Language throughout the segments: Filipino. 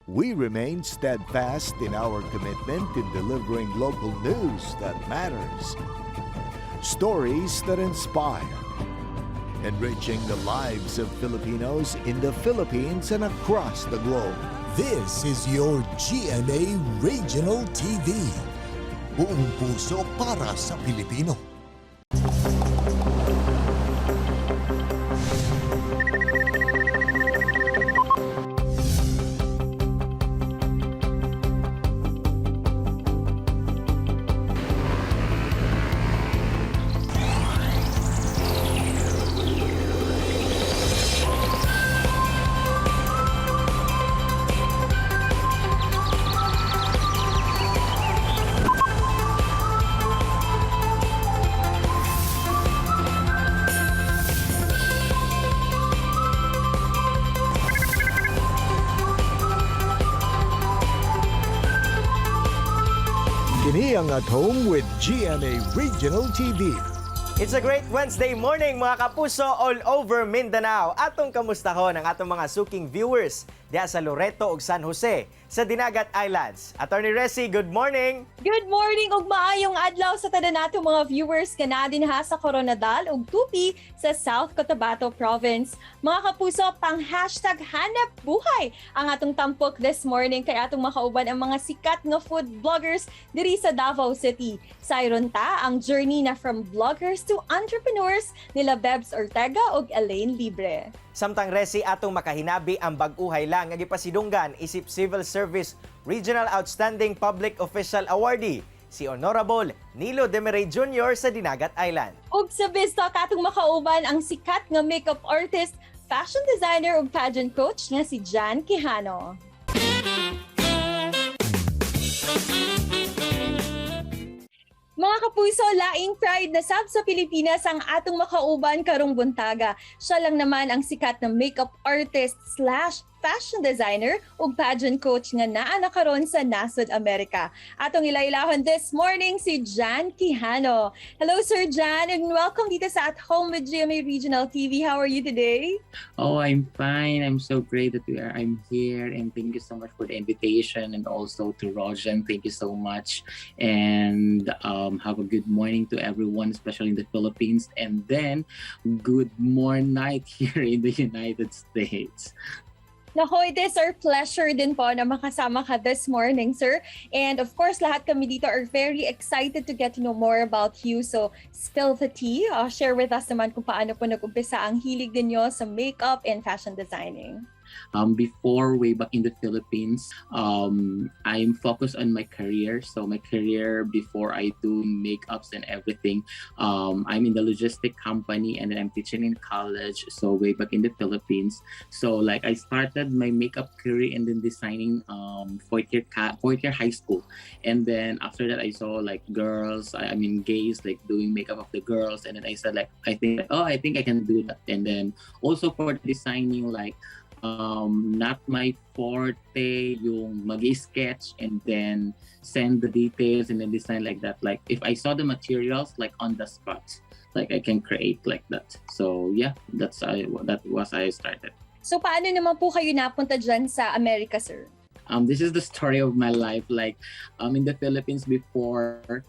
we remain steadfast in our commitment in delivering local news that matters, stories that inspire, enriching the lives of Filipinos in the Philippines and across the globe. This is your GMA Regional TV. Buong puso para sa Pilipino. Kini ang At Home with GMA Regional TV. It's a great Wednesday morning mga kapuso all over Mindanao. Atong kamustahon ang atong mga suking viewers diha sa Loreto ug San Jose sa Dinagat Islands. Attorney Resi, good morning! Good morning ug maayong adlaw sa tanan nato mga viewers kana dinha sa Coronadal ug Tupi sa South Cotabato Province. Mga kapuso, pang #hanap buhay ang atong tampok this morning kay atong makauban ang mga sikat nga food vloggers diri sa Davao City. Sayron ta ang journey na from vloggers to entrepreneurs nila Bebs Ortega ug Elaine Libre. Samtang Resi atong makahinabi ang bag-uhay lang nga gipasidunggan isip Civil Service Regional Outstanding Public Official Awardee si Honorable Nilo Demiray Jr. sa Dinagat Island. Ug sa Vista katong makauban ang sikat nga makeup artist, fashion designer ug pageant coach nga si Jan Quijano. Mga kapuso, laing pride na sab sa Pilipinas ang atong makauban karong buntaga. Siya lang naman ang sikat na makeup artist / fashion designer ug pageant coach nga naa na karon sa nasod Amerika. Atong ilailahon this morning si Jan Quijano. Hello Sir Jan and welcome dito sa At Home with GMA Regional TV. How are you today? Oh, I'm fine. I'm so great that I'm here, and thank you so much for the invitation, and also to Rojan, thank you so much. And have a good morning to everyone, especially in the Philippines, and then good morning night here in the United States. Nako, it is our pleasure din po na makasama ka this morning, sir. And of course, lahat kami dito are very excited to get to know more about you. So, spill the tea. Share with us naman kung paano po nag-umpisa ang hilig ninyo sa makeup and fashion designing. Before, way back in the Philippines, I'm focused on my career. So my career before I do makeups and everything, I'm in the logistic company, and then I'm teaching in college. So way back in the Philippines. So like I started my makeup career and then designing fourth year high school. And then after that I saw like girls, I mean gays, like doing makeup of the girls. And then I said like, I think I can do that. And then also for designing, like not my forte yung mag-sketch and then send the details and then design like that. Like if I saw the materials like on the spot, like I can create like that. So yeah, that was I started. So paano naman po kayo napunta dyan sa Amerika, sir? This is the story of my life. Like in the Philippines before,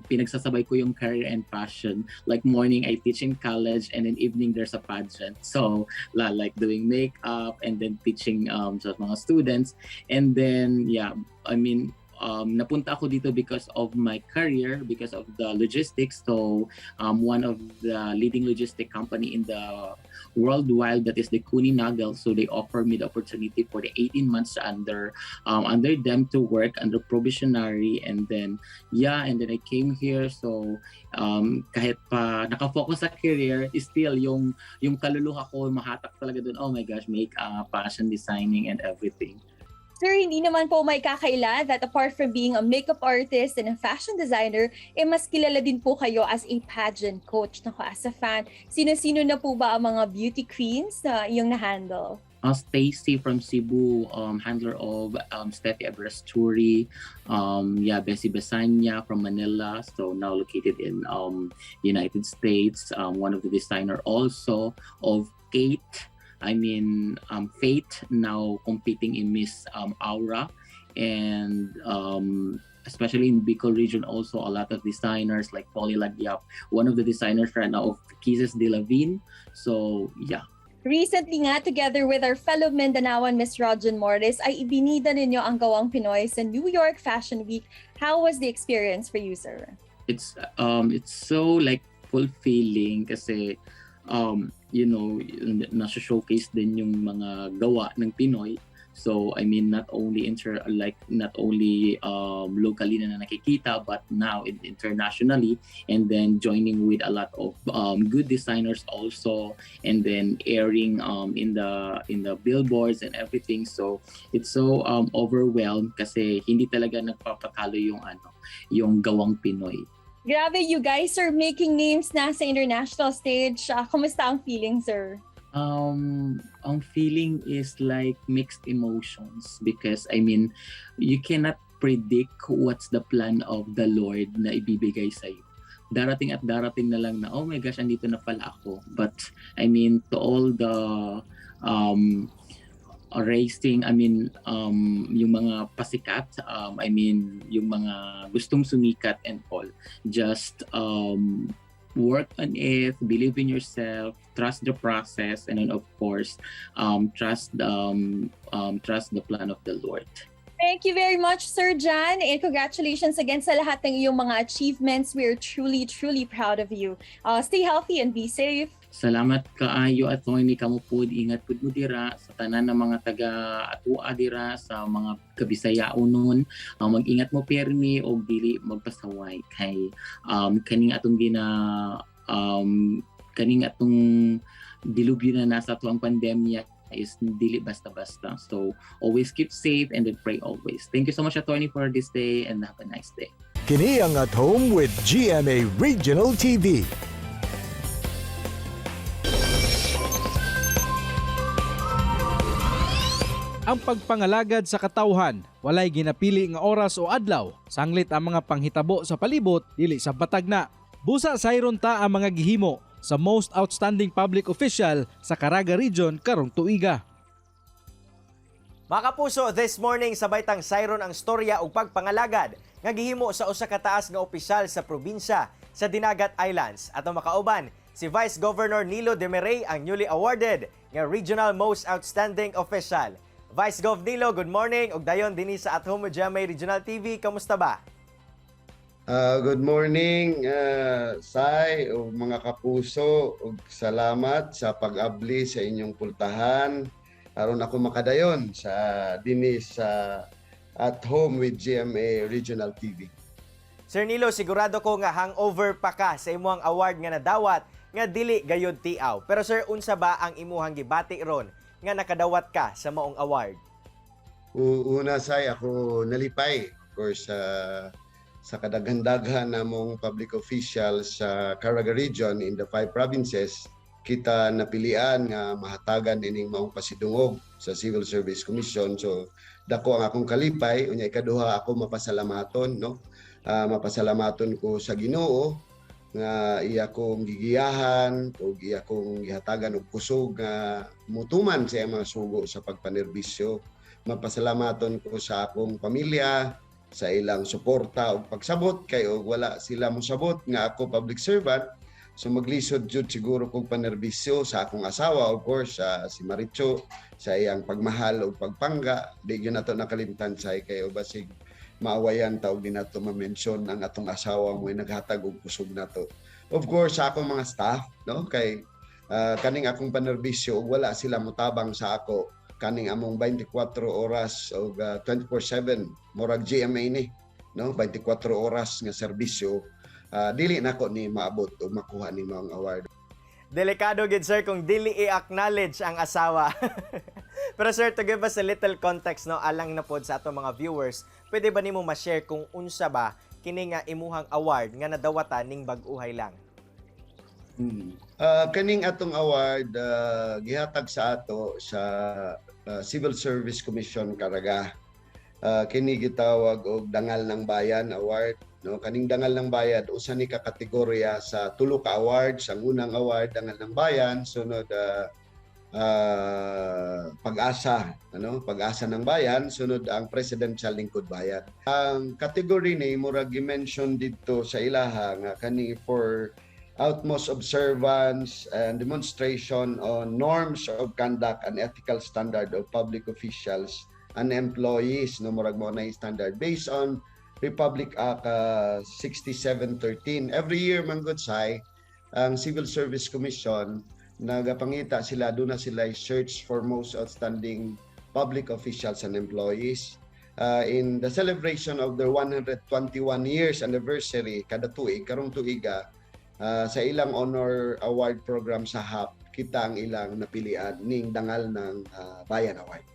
pinagsasabay ko yung career and passion. Like morning I teach in college, and then evening there's a pageant. So like doing makeup and then teaching sa mga students. And then yeah, I mean napunta ako dito because of my career, because of the logistics. So one of the leading logistic company in the worldwide, that is the Kuehne Nagel. So they offer me the opportunity for the 18 months under them to work under probationary. And then I came here. So kahit pa nakafocus sa career, still yung kaluluha ko mahatak talaga dun. Oh my gosh, makeup, fashion designing and everything. Sir, hindi naman po may kakaila that apart from being a makeup artist and a fashion designer, mas kilala din po kayo as a pageant coach. Naku, as a fan, sino-sino na po ba ang mga beauty queens na iyong na-handle? Stacy from Cebu, handler of Steffi Abrasturi, Bessie Besanya from Manila, so now located in United States, one of the designer also of Kate Faith now competing in Miss Aura, and especially in Bicol region also a lot of designers like Polly Lagyap, one of the designers right now of Kisses de la Vin. So yeah. Recently nga, together with our fellow Mindanaoan Miss Rojan Morris, ay ibinida ninyo ang Gawang Pinoy sa New York Fashion Week. How was the experience for you, sir? It's so like fulfilling kasi nasa showcase din yung mga gawa ng Pinoy. So not only locally na nakikita, but now internationally, and then joining with a lot of good designers also, and then airing in the billboards and everything. So it's so overwhelmed kasi hindi talaga nagpapatalo yung gawang Pinoy. Grabe, you guys are making names na sa international stage. Kumusta ang feeling, sir? Ang feeling is like mixed emotions because you cannot predict what's the plan of the Lord na ibibigay sa iyo. Darating at darating na lang na, oh my gosh, andito na pala ako. But to all the racing, yung mga pasikat, yung mga gustong sumikat and all, just work on it, believe in yourself, trust the process, and then of course, trust the plan of the Lord. Thank you very much, Sir Jan, and congratulations again sa lahat ng iyong mga achievements. We are truly, truly proud of you. Stay healthy and be safe. Salamat kaayo at ni kamo pud, ingat pud mo dira sa tanan ng mga taga-atua dira sa mga Kabisayao nun. Mag-ingat mo permi o dili magpasaway kay kaning atong dilubyo na nasa tuang pandemya is dili basta-basta. So always keep safe and then pray always. Thank you so much, Attorney, for this day, and have a nice day. Kini ang At Home with GMA Regional TV. Ang pagpangalagad sa katawhan, walay ginapili nga oras o adlaw. Sanglit ang mga panghitabo sa palibot, dili sa batagna. Busa sayron ta ang mga gihimo sa Most Outstanding Public Official sa Caraga Region karong tuiga. Mga kapuso, this morning sabay tang sayron ang storya ug pagpangalagad nga gihimo sa usa ka taas nga opisyal sa probinsya sa Dinagat Islands. Atong makauban si Vice Governor Nilo Demeray, ang newly awarded nga Regional Most Outstanding Official. Vice Gov Nilo, good morning. Og dayon dinhi sa At Home with GMA Regional TV, kamusta ba? Good morning, Sai, o mga kapuso, ug salamat sa pag-abli sa inyong pultahan. Aron ako makadayon sa dinhi sa At Home with GMA Regional TV. Sir Nilo, sigurado ko nga hangover pa ka sa imuhang award nga nadawat nga dili gayud tiaw. Pero sir, unsa ba ang imuhang gibati ron nga nakadawat ka sa maong award? Una, Sai, ako nalipay, of course, sa kadaghan-daghan namong public officials sa Caraga Region in the 5 provinces. Kita napilian nga mahatagan ining maong pasidungog sa Civil Service Commission. So dako ang akong kalipay, unya ikaduha ako mapasalamaton, no? Mapasalamaton ko sa Ginoo nga iya kong gigiyahan o iya kong gihatagan og kusog nga mutuman sa mga sugo sa pagpanerbisyo. Mapasalamaton ko sa akong pamilya sa ilang suporta o pagsabot kay og wala sila mosabot nga ako public servant. So maglisod jud siguro kog panerbisyo sa akong asawa, of course, si Maricho, sa iyang pagmahal o pagpangga. Di gyud nato nakalimtan sa kay basig maawayan ta og di nato ma-mention ang atong asawa mo naghatag og kusog nato. Of course, sa akong mga staff, no, kay kaning akong panerbisyo wala sila mutabang sa ako kaning among 24 oras o 24/7 murag GMA ni, no, 24 oras nga serbisyo. Dili nako ni maabot o makuha ni maong award. Delikado gid sir kung dili i-acknowledge ang asawa. Pero sir, to give us a little context, no, alang na pod sa atong mga viewers, pwede ba nimo ma-share kung unsa ba kini nga imuhang award nga nadawatan ning bag-uhay lang? Kaning atong award gihatag sa ato sa Civil Service Commission Caraga. Kini gitawag og Dangal ng Bayan Award, no? Kaning Dangal ng Bayan usa ni ka kategorya sa tulo ka awards. Ang unang award Dangal ng Bayan, sunod pag-asa, pag-asa ng bayan, sunod ang presidential lingkod bayan. Ang category ni murag gi-mention dito sa ilaha nga kani for utmost observance and demonstration on norms of conduct and ethical standard of public officials and employees, no murag mo na yung standard based on Republic Act 6713. Every year manggod say ang Civil Service Commission nagapangita sila, doon na sila search for most outstanding public officials and employees. In the celebration of their 121 years anniversary kada tuig, karong tuiga, sa ilang honor award program sa HAP, kita ang ilang napilian ning dangal ng Bayan Award.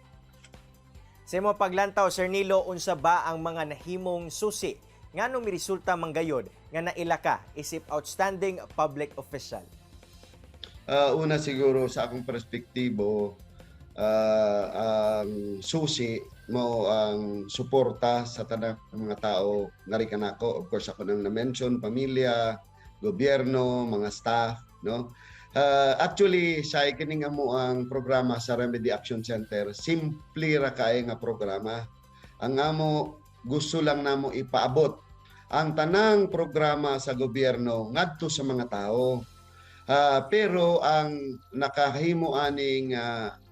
Sa imo paglantaw, Sir Nilo, unsa ba ang mga nahimong susi nganong miresulta manggayod nga naila ka isip outstanding public official? Una siguro sa akong perspektibo, ang susi mo ang suporta sa tanang mga tao ngari kanako. Of course ako nang na-mention pamilya, gobyerno, mga staff, no. Actually sa kining amo ang programa sa Remedy Action Center, simple ra kay nga programa. Ang amo gusto lang namo ipaabot ang tanang programa sa gobyerno ngadto sa mga tao. Pero ang nakahimo aning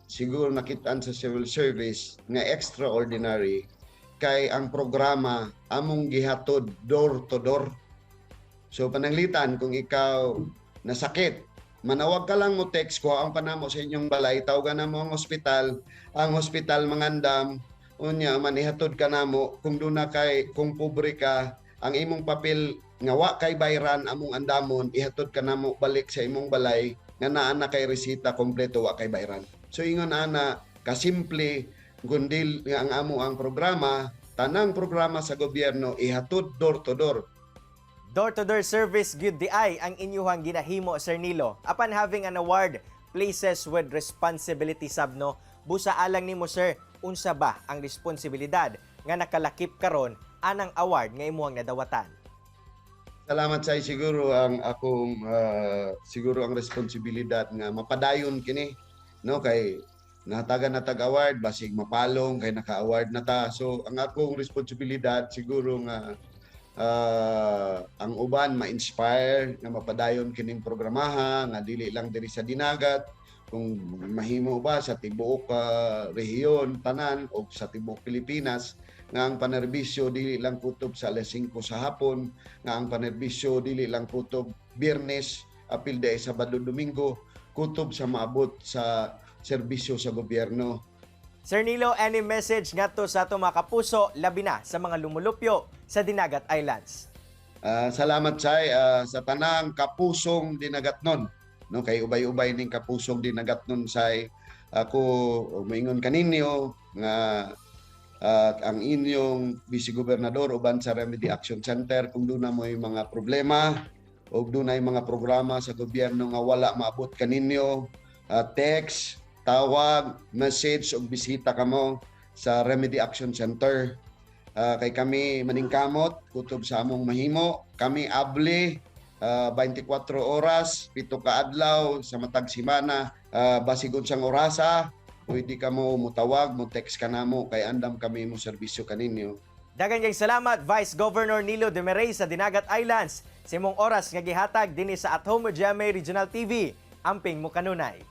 siguro nakitaan sa civil service nga extraordinary kay ang programa among gihatod door to door. So pananglitan kung ikaw nasakit, manawag ka lang mo text ko ang panamo sa inyong balay, tawagan na mo ang hospital mangandam, unya manihatod ka namo kung duna kay kung pobre ka, ang imong papel nga wa kay bayran among andamon, ihatod ka namo balik sa imong balay nga naa na kay resita kompleto wa kay bayran. So ingon ana kasimple gundil nga ang amo ang programa, tanang programa sa gobyerno ihatod door to door. Door-to-door service gyud di ay ang inyuhang ginahimo, Sir Nilo. Upon having an award, places with responsibility sabno, busa alang nimo, sir, unsa ba ang responsibilidad nga nakalakip karon anang award nga imuhang nadawatan? Salamat say siguro ang akong siguro ang responsibilidad nga mapadayon kini, no, kay natagan na tag-award basig mapalong kay naka-award na ta. So ang akong responsibilidad siguro nga ang uban ma-inspire nga mapadayon kining programaha nga dili lang diri sa Dinagat, kung mahimo ba sa tibuok rehiyon tanan o sa tibuok Pilipinas, nga ang panerbisyo dili lang kutob sa alas 5 sa hapon, nga ang panerbisyo dili lang kutob Biyernes, apil day Sabado, Domingo, kutob sa maabot sa serbisyo sa gobyerno. Sir Nilo, any message ngadto sa ato mga kapuso, labi na sa mga lumulupyo sa Dinagat Islands? Salamat say sa tanang kapusong dinagatnon, no, kay ubay-ubay ning kapusong dinagatnon say. Ako moingon kaninyo nga ang inyong vice-gobernador uban sa Remedy Action Center, kung doon na mo yung mga problema o doon na yung mga programa sa gobyerno nga wala maabot kaninyo, text, tawag, message o bisita kamo sa Remedy Action Center. Kay kami maningkamot kutob sa among mahimo, kami abli 24 oras, 7 ka adlaw sa matag semana, basig unsang orasa pwede ka mo mutawag, mo text ka namo kay andam kami mo serbisyo kaninyo. Daghang kayong salamat, Vice Governor Nilo Demiray sa Dinagat Islands. Sa imong oras nga gihatag dinhi sa At Home with GMA Regional TV. Amping mo kanunay.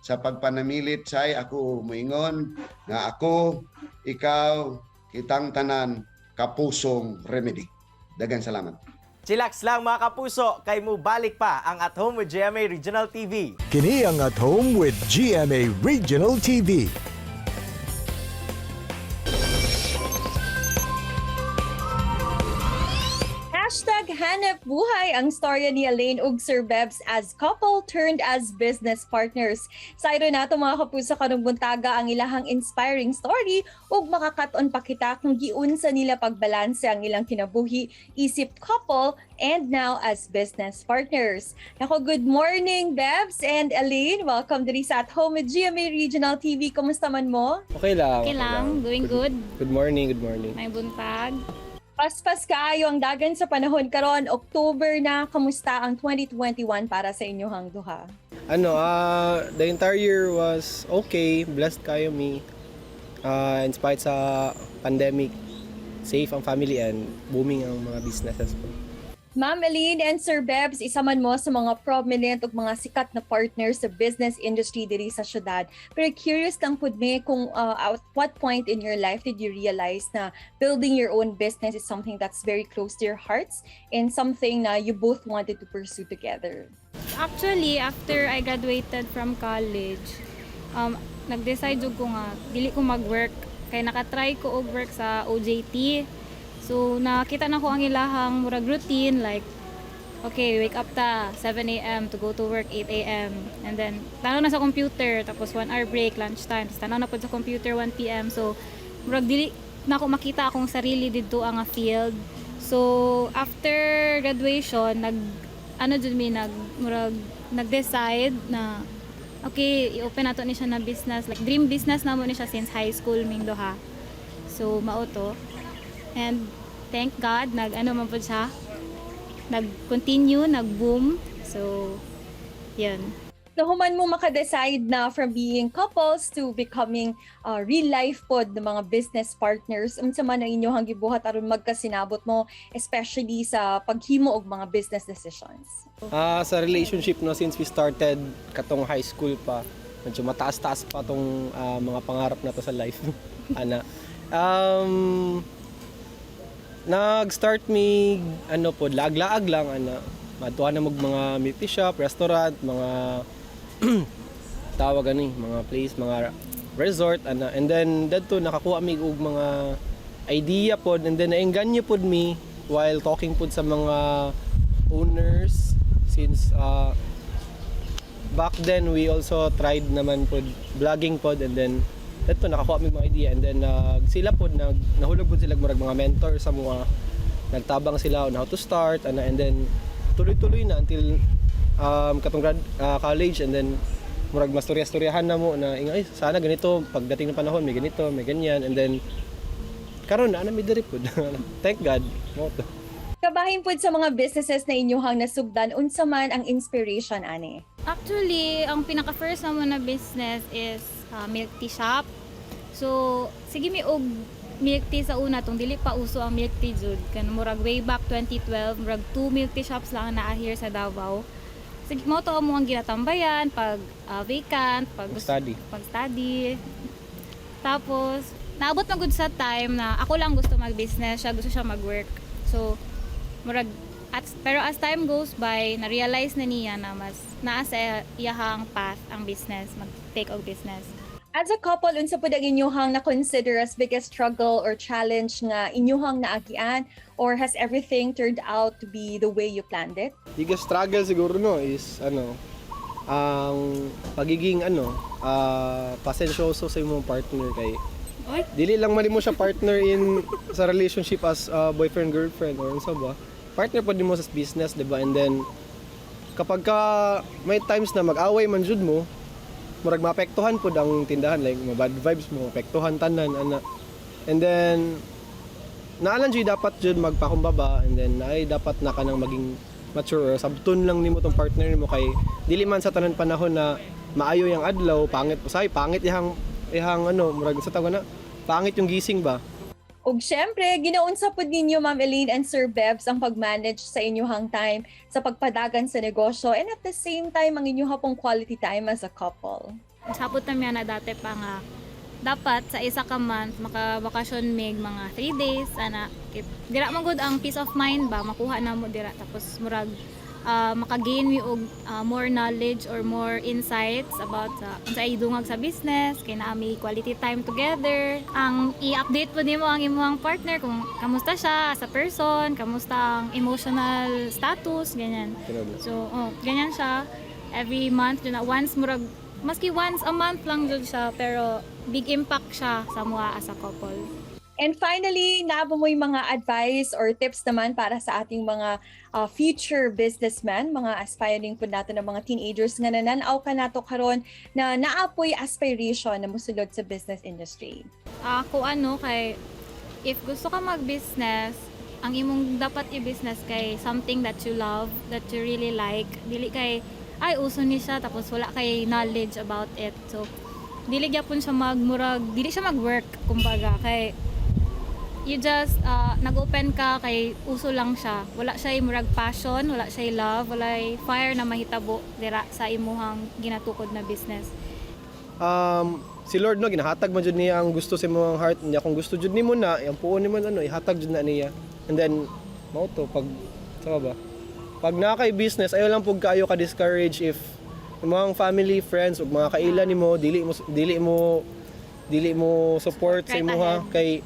Sa pagpanamilit say ako moingon nga ako, ikaw, kitang tanan kapusong Remedy. Daghang salamat. Chillax lang mga kapuso, kay mo balik pa ang At Home with GMA Regional TV. Kini ang At Home with GMA Regional TV. Hanap buhay ang storya ni Elaine ug Sir Bebs as couple turned as business partners. Sa iro nato mga kapuso kanong buntaga ang ilahang inspiring story ug makakaton pa kita kung giunsa nila pagbalanse ang ilang kinabuhi isip couple and now as business partners. Nako, good morning Bebs and Elaine. Welcome diri sa At Home with GMA Regional TV. Kumusta man mo? Okay lang. Okay lang, doing good. Good morning, good morning. May buntag. Paspas kaayo ang dagan sa panahon karon, October na. Kamusta ang 2021 para sa inyong duha? The entire year was okay. Blessed kayo me. In spite sa pandemic, safe ang family and booming ang mga businesses po. Ma'am Eileen and Sir Bebs, isa man mo sa mga prominent ug mga sikat na partners sa business industry diri sa syudad. Pero curious lang pud me kung at what point in your life did you realize na building your own business is something that's very close to your hearts and something na you both wanted to pursue together? Actually, after I graduated from college, nag-decide jud ko nga dili ko mag-work kay nakatry ko og work sa OJT. So nakita na ko ang ilahang murag routine, like okay, wake up ta 7 a.m. to go to work 8 a.m. and then tanaw na sa computer, tapos 1 hour break, lunchtime, tapos tanaw na pod sa computer 1 p.m. So murag dili na ako makita akong sarili didto ang field. So after graduation, nag-decide na okay, i-open nato ni siya na business, like dream business na mo ni siya since high school ming duha. So mao to. And thank God, man po siya, nag-continue, nag-boom. So, yun. So, human mo makadecide na from being couples to becoming real life pod ng mga business partners, unsa man ang inyong gibuhat aron magkasinabot mo, especially sa paghimo og mga business decisions? Sa relationship, no, since we started katong high school pa, medyo mataas-taas pa tong mga pangarap na to sa life. Nag-start me laag-laag lang matuwa na mga milk tea shop, restaurant, mga tawag mga place, mga resort and then dadto nakakuha mi og mga idea pod and then naengganyo pod mi while talking pod sa mga owners since back then we also tried naman pod vlogging pod and then dito nakakuha mi mga idea and then sila po nahulog po sila mga mentor sa mga nagtabang sila on how to start and then tuloy-tuloy na until katong college and then murag mas storya-storyahan na mo na ingay sana ganito pagdating ng panahon may ganito may ganyan and then karon na mi diri po. Thank God mo to. Kabahin pod sa mga businesses na inyong nasugdan, unsa man ang inspiration ani? Actually, ang pinaka-first naman na business is milk tea shop. So, sige mi og milk tea sa una, tong dili pa uso ang milk tea jud. Kan murag way back 2012, murag 2 milk tea shops lang naa here sa Davao. Sige mo to mo ang ginatambayan pag vacant, pag-study. Tapos, naabot na gud sa time na ako lang gusto mag-business, siya gusto siya mag-work. So, murag pero as time goes by, na-realize na niya na mas naa sa iyahang path ang business, mag-take og business. As a couple, unsa pud ang inyong na-consider as biggest struggle or challenge nga inyong naagian, or has everything turned out to be the way you planned it? Biggest struggle siguro is ang pagiging pasensyoso sa imong partner kay dili lang man mo siya partner sa relationship as boyfriend girlfriend or unsa ba. Partner pa din mo sa business, 'di ba? And then kapag may times na mag-away man jud mo, murag maapektuhan pud ang tindahan, like mga bad vibes mo, apektuhan tanan ana. And then naalan jud dapat jud magpakumbaba and then ay dapat na kanang maging mature or sabton lang nimo tong partner nimo kay dili man sa tanan panahon na maayo yang adlaw, pangit pangit ihang murag sa tawag na pangit yung gising ba. Ug syempre, ginaunsa pod ninyo Ma'am Eileen and Sir Bebs ang pag-manage sa inyong time sa pagpadagan sa negosyo and at the same time ang inyong pong quality time as a couple. Sabot na na dati pa nga dapat sa isa ka month makabakasyon mig mga 3 days ana dira man gud ang peace of mind ba makuha na mo dira tapos murag maka-gain mi og more knowledge or more insights about sa idungag sa business kay naa mi quality time together. Ang i-update po nimo ang imong partner kung kamusta siya as a person, kamusta ang emotional status ganyan. So ganyan siya every month na once murag maski once a month lang jud siya pero big impact siya sa mua as a couple. And finally, naabo mo yung mga advice or tips naman para sa ating mga future businessmen, mga aspiring po natin ng mga teenagers nga nananaw ka nato karon na naapoy aspiration na musulod sa business industry? Kay if gusto ka mag-business, ang imong dapat i-business kay something that you love, that you really like. Dili kay ay uso ni siya tapos wala kay knowledge about it. So dili gyapon siya dili siya mag-work kumbaga kay you just nag-open ka kay uso lang siya. Wala siya murag passion, wala siya love, wala fire na mahitabo dira sa imuhang ginatukod na business. Si Lord no ginahatag man jud niya ang gusto sa imong heart niya. Kung gusto jud nimo na, ang puon nimo ihatag jud na niya. And then mao to pag saka ba? Pag na kay business, ayo lang pug kaayo ka discourage if mga family, friends ug mga kailan nimo dili mo support sa imuha kay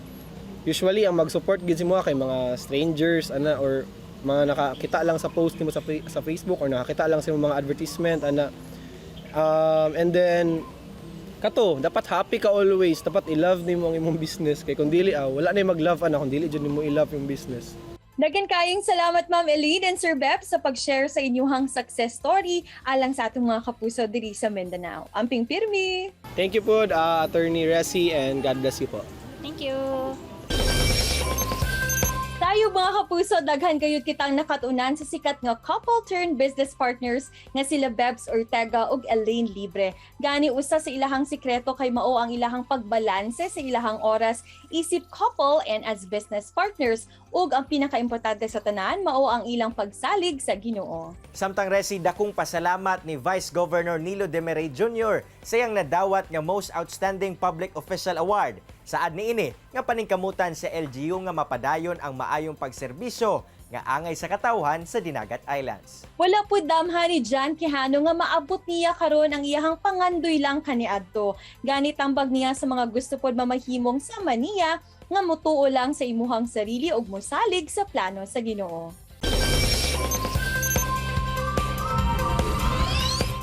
usually ang mag-support gid mo kay mga strangers or mga nakakita lang sa post nimo sa Facebook or nakakita lang sa mga advertisement and then kato dapat happy ka always, dapat i-love nimo ang imong business kay kung dili wala na mag-love kung dili jud nimo i-love yung business. Daghang kayong salamat Ma'am Eileen and Sir Beb sa pag-share sa inyong success story alang sa atong mga kapuso diri sa Mindanao. Amping pirmi. Thank you po Attorney Resi and God bless you po. Thank you. Tayo mga kapuso, daghan kayod kitang nakatunan sa sikat nga couple turned business partners nga sila Bebs Ortega ug Elaine Libre. Gani usa sa ilahang sikreto kay mao ang ilahang pagbalanse sa ilahang oras isip couple and as business partners ug ang pinakaimportante sa tanan mao ang ilang pagsalig sa Ginoo. Samtang Resi, dakong pasalamat ni Vice Governor Nilo Demiray Jr. sa iyang nadawat nga Most Outstanding Public Official Award. Saad niini nga paningkamutan sa LGU nga mapadayon ang maayong pagserbisyo nga angay sa katawhan sa Dinagat Islands. Wala pud damhan ni John Quijano nga maabot niya karon ang iyahang pangandoy lang kaniadto. Gani tambag niya sa mga gusto pod mamahimong sama niya nga mutuo lang sa imuhang sarili ug mosalig sa plano sa Ginoo.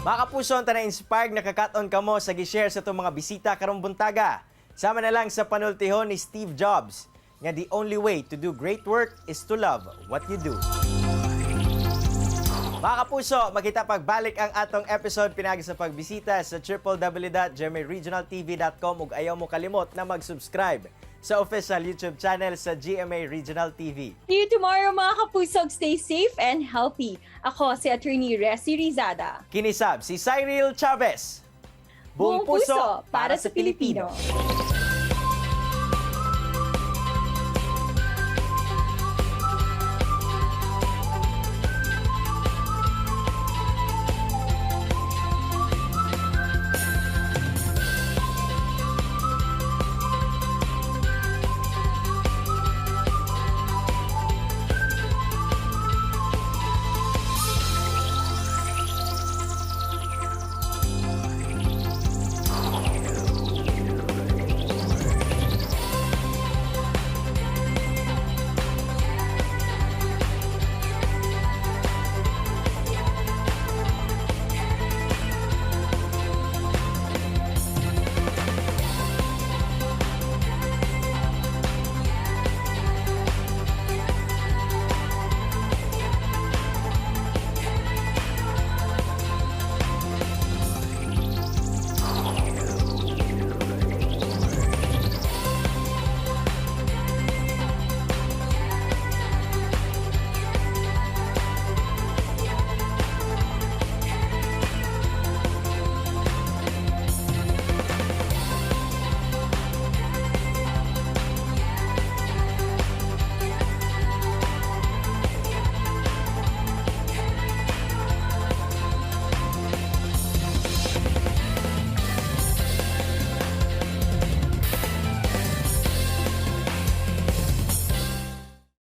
Mga kapuso, ang na-inspired nakakaton kamo sa gi-share sa itong mga bisita karong buntaga. Sama na lang sa panultihon ni Steve Jobs nga the only way to do great work is to love what you do. Mga kapuso, makita pagbalik ang atong episode pinagi sa pagbisita sa www.gmaregionaltv.com ug ayaw mo kalimot na mag-subscribe sa official YouTube channel sa GMA Regional TV. See you tomorrow mga kapusog. Stay safe and healthy. Ako si Attorney Resi Rizada. Kinisab si Cyril Chavez. Buong puso para sa Pilipino.